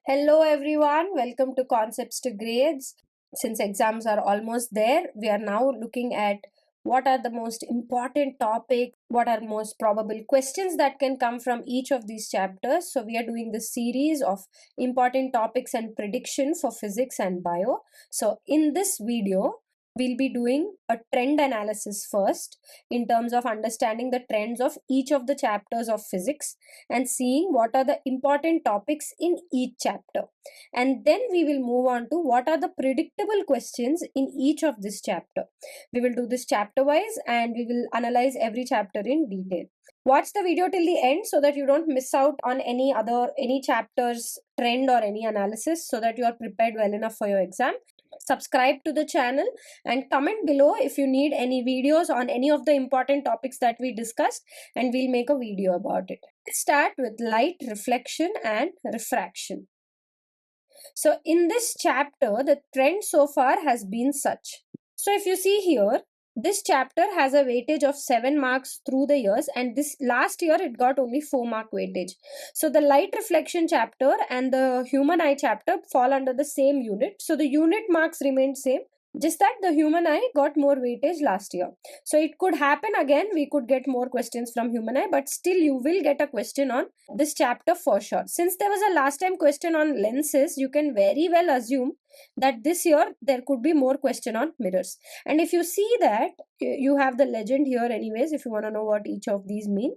Hello everyone, welcome to Concepts to Grades. Since exams are almost there, we are now looking at what are the most important topics, what are most probable questions that can come from each of these chapters. So we are doing this series of important topics and prediction for physics and bio. So in this video, we'll be doing a trend analysis first in terms of understanding the trends of each of the chapters of physics and seeing what are the important topics in each chapter. And then we will move on to what are the predictable questions in each of this chapter. We will do this chapter wise and we will analyze every chapter in detail. Watch the video till the end so that you don't miss out on any chapter's trend or any analysis, so that you are prepared well enough for your exam. Subscribe to the channel and comment below if you need any videos on any of the important topics that we discussed, and we'll make a video about it. Let's start with light reflection and refraction. So in this chapter, the trend so far has been such. So if you see here, this chapter has a weightage of 7 marks through the years, and this last year it got only 4 mark weightage. So the light reflection chapter and the human eye chapter fall under the same unit. So the unit marks remained same, just that the human eye got more weightage last year. So it could happen again, we could get more questions from human eye, but still you will get a question on this chapter for sure. Since there was a last time question on lenses, you can very well assume that this year there could be more question on mirrors. And if you see that, you have the legend here anyways, if you want to know what each of these mean.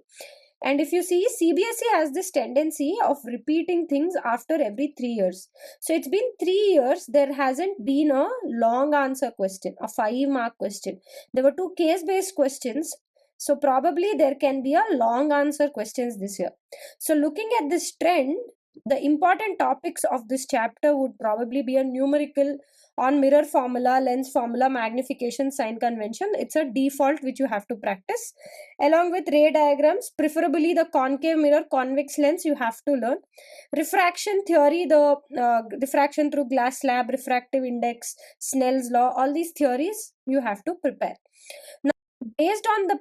And if you see, CBSE has this tendency of repeating things after every 3 years. So it's been 3 years, there hasn't been a long answer question, a 5 mark question. There were 2 case based questions. So probably there can be a long answer questions this year. So looking at this trend, the important topics of this chapter would probably be a numerical on mirror formula, lens formula, magnification, sign convention. It's a default which you have to practice, along with ray diagrams, preferably the concave mirror, convex lens you have to learn. Refraction theory, the diffraction through glass slab, refractive index, Snell's law, all these theories you have to prepare. Now, based on the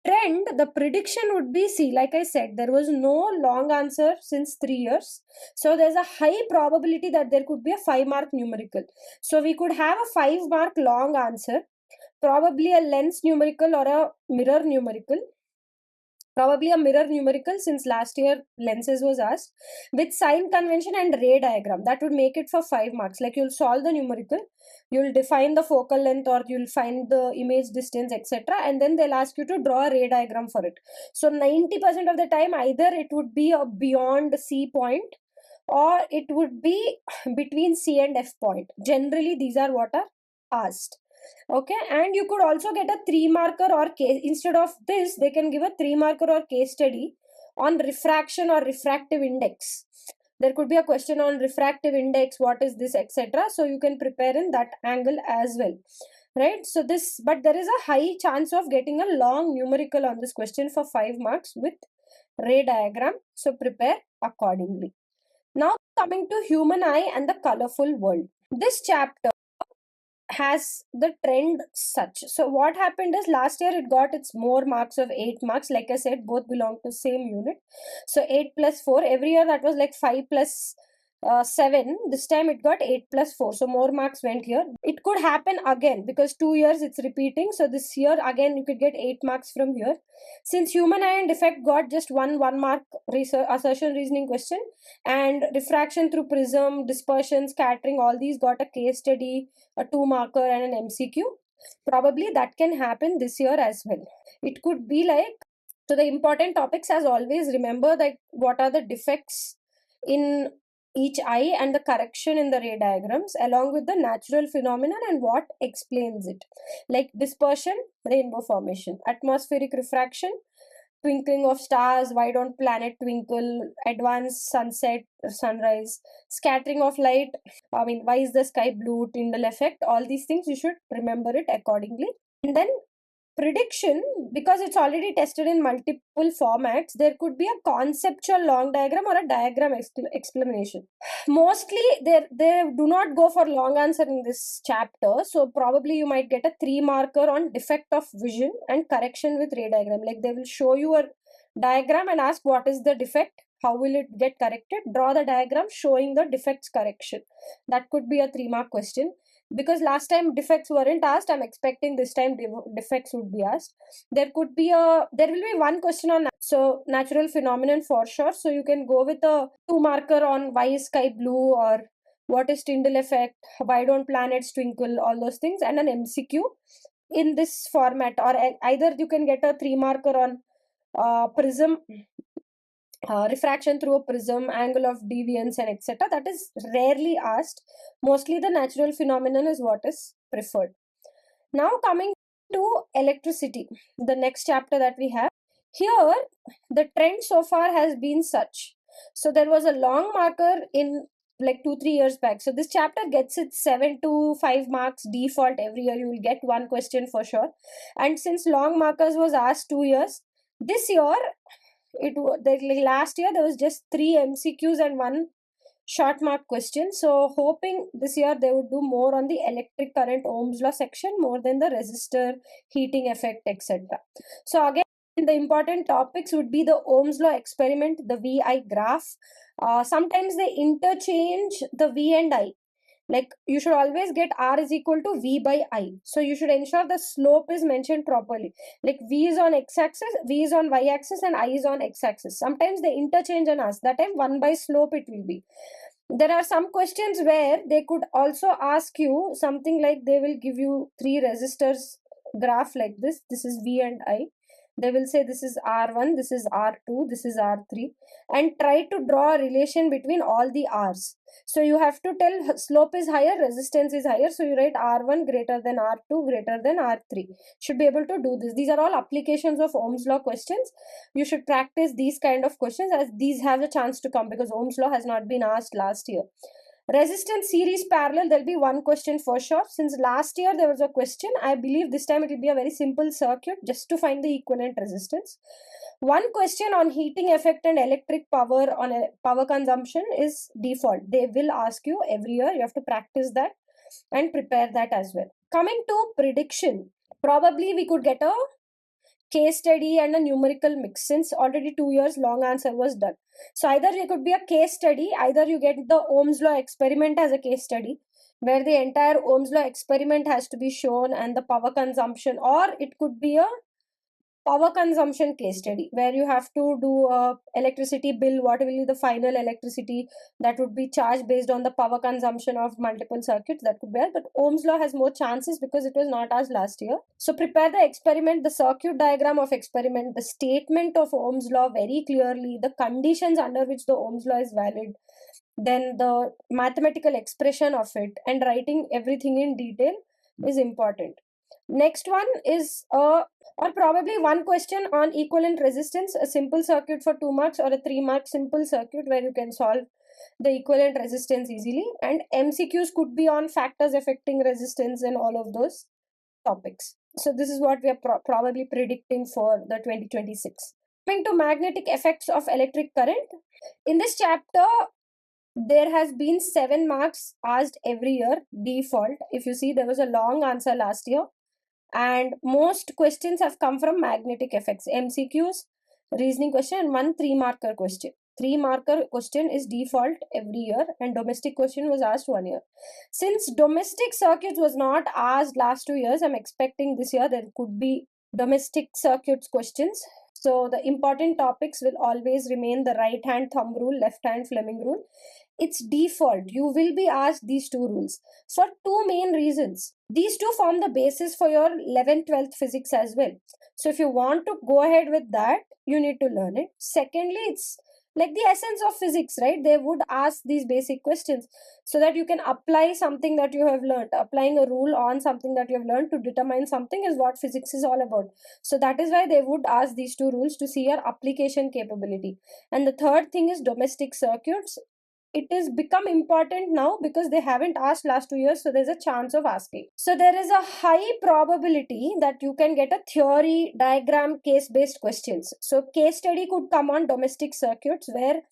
trend, the prediction would be, see, like I said, there was no long answer since 3 years. So there's a high probability that there could be a 5 mark numerical. So we could have a 5 mark long answer, probably a lens numerical or a mirror numerical. Probably a mirror numerical, since last year lenses was asked, with sign convention and ray diagram. That would make it for 5 marks. Like, you'll solve the numerical, you'll define the focal length, or you'll find the image distance, etc., and then they'll ask you to draw a ray diagram for it. So 90% of the time, either it would be a beyond C point, or it would be between C and F point. Generally these are what are asked. Okay, and you could also get a 3 marker or case. Instead of this, they can give a 3 marker or case study on refraction or refractive index. There could be a question on refractive index, what is this, etc. So you can prepare in that angle as well, right? So this, but there is a high chance of getting a long numerical on this question for 5 marks with ray diagram. So prepare accordingly. Now coming to human eye and the colorful world. This chapter has the trend such. So what happened is, last year it got its more marks of 8 marks. Like I said, both belong to same unit. So 8 plus 4, every year that was like 5 plus 7. This time it got 8 plus 4. So more marks went here. It could happen again because 2 years it's repeating. So this year again you could get 8 marks from here. Since human eye and defect got just one mark assertion reasoning question, and refraction through prism, dispersion, scattering, all these got a case study, a 2 marker, and an MCQ. Probably that can happen this year as well. It could be like, so the important topics, as always, remember that what are the defects in each eye and the correction in the ray diagrams, along with the natural phenomenon and what explains it, like dispersion, rainbow formation, atmospheric refraction, twinkling of stars, why don't planet twinkle, advanced sunset, sunrise, scattering of light, why is the sky blue, Tyndall effect, all these things you should remember it accordingly. And then prediction, because it's already tested in multiple formats, there could be a conceptual long diagram or a diagram explanation. Mostly they do not go for long answer in this chapter, so probably you might get a 3 marker on defect of vision and correction with ray diagram. Like, they will show you a diagram and ask what is the defect, How will it get corrected? Draw the diagram showing the defects correction. That could be a 3-mark question. Because last time defects weren't asked, I'm expecting this time defects would be asked. There will be one question on natural phenomenon for sure. So you can go with a 2-marker on why is sky blue, or what is Tyndall effect, why don't planets twinkle, all those things, and an MCQ in this format. Or either you can get a 3-marker on prism, refraction through a prism, angle of deviance, and etc. That is rarely asked. Mostly the natural phenomenon is what is preferred. Now coming to electricity, the next chapter that we have. Here, the trend so far has been such. So there was a long marker in like 2-3 years back. So this chapter gets its 7 to 5 marks default every year. You will get one question for sure. And since long markers was asked 2 years, this year last year there was just 3 MCQs and 1 short mark question. So hoping this year they would do more on the electric current Ohm's law section more than the resistor, heating effect, etc. So again, the important topics would be the Ohm's law experiment, the VI graph. Sometimes they interchange the V and I. Like you should always get R is equal to V by I. So you should ensure the slope is mentioned properly. Like V is on x-axis, V is on y-axis, and I is on x-axis. Sometimes they interchange and ask. That time 1 by slope it will be. There are some questions where they could also ask you something like they will give you 3 resistors graph like this. This is V and I. They will say this is R1, this is R2, this is R3, and try to draw a relation between all the R's. So you have to tell slope is higher, resistance is higher. So you write R1 greater than R2 greater than R3. Should be able to do this. These are all applications of Ohm's law questions. You should practice these kind of questions as these have a chance to come because Ohm's law has not been asked last year. Resistance series parallel, there'll be one question for sure. Since last year there was a question, I believe this time it will be a very simple circuit just to find the equivalent resistance. One question on heating effect and electric power on a power consumption is default. They will ask you every year. You have to practice that and prepare that as well. Coming to prediction, probably we could get a case study and a numerical mix since already 2 years long answer was done. So either it could be a case study, either you get the Ohm's law experiment as a case study where the entire Ohm's law experiment has to be shown and the power consumption, or it could be a power consumption case study where you have to do a electricity bill, what will be the final electricity that would be charged based on the power consumption of multiple circuits. That could be it, but Ohm's law has more chances because it was not asked last year. So prepare the experiment, the circuit diagram of experiment, the statement of Ohm's law very clearly, the conditions under which the Ohm's law is valid, then the mathematical expression of it, and writing everything in detail is important. Next one is or probably one question on equivalent resistance, a simple circuit for 2 marks or a 3-mark simple circuit where you can solve the equivalent resistance easily, and MCQs could be on factors affecting resistance and all of those topics. So this is what we are probably predicting for the 2026. Coming to magnetic effects of electric current, in this chapter there has been 7 marks asked every year default. If you see, there was a long answer last year and most questions have come from magnetic effects, MCQs, reasoning question, and 1 3-marker question. 3-marker question is default every year and domestic question was asked 1 year. Since domestic circuits was not asked last 2 years, I'm expecting this year there could be domestic circuits questions. So the important topics will always remain the right hand thumb rule, left hand Fleming rule. It's default. You will be asked these 2 rules for 2 main reasons. These 2 form the basis for your 11th, 12th physics as well. So if you want to go ahead with that, you need to learn it. Secondly, it's like the essence of physics, right? They would ask these basic questions so that you can apply something that you have learned. Applying a rule on something that you have learned to determine something is what physics is all about. So that is why they would ask these 2 rules to see your application capability. And the third thing is domestic circuits. It is become important now because they haven't asked last 2 years, so there's a chance of asking. So there is a high probability that you can get a theory, diagram, case-based questions. So case study could come on domestic circuits where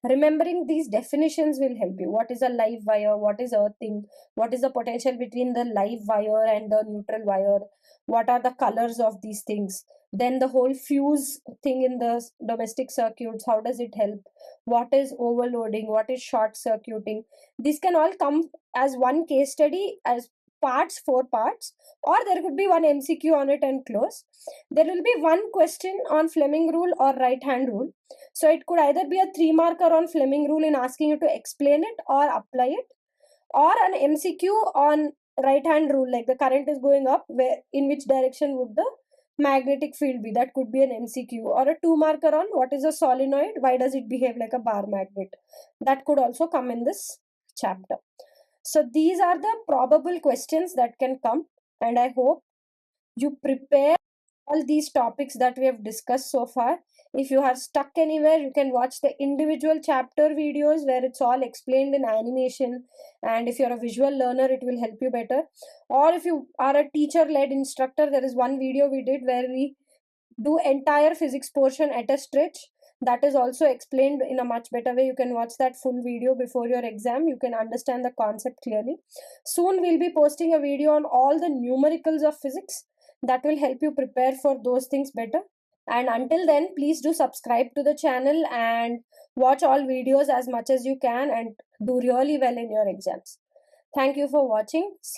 remembering these definitions will help you. What is a live wire? What is earthing? What is the potential between the live wire and the neutral wire? what are the colors of these things, then the whole fuse thing in the domestic circuits, how does it help, what is overloading, what is short circuiting. These can all come as one case study, as parts, 4 parts, or there could be one MCQ on it and close. There will be one question on Fleming rule or right hand rule. So it could either be a 3 marker on Fleming rule in asking you to explain it or apply it, or an MCQ on right hand rule, like the current is going up, where in which direction would the magnetic field be. That could be an MCQ. Or a 2 marker on what is a solenoid, why does it behave like a bar magnet. That could also come in this chapter. So these are the probable questions that can come, and I hope you prepare all these topics that we have discussed so far. If you are stuck anywhere, you can watch the individual chapter videos where it's all explained in animation, and if you're a visual learner, it will help you better. Or if you are a teacher led instructor, there is one video we did where we do entire physics portion at a stretch. That is also explained in a much better way. You can watch that full video before your exam. You can understand the concept clearly. Soon we'll be posting a video on all the numericals of physics that will help you prepare for those things better. And until then, please do subscribe to the channel and watch all videos as much as you can and do really well in your exams. Thank you for watching. See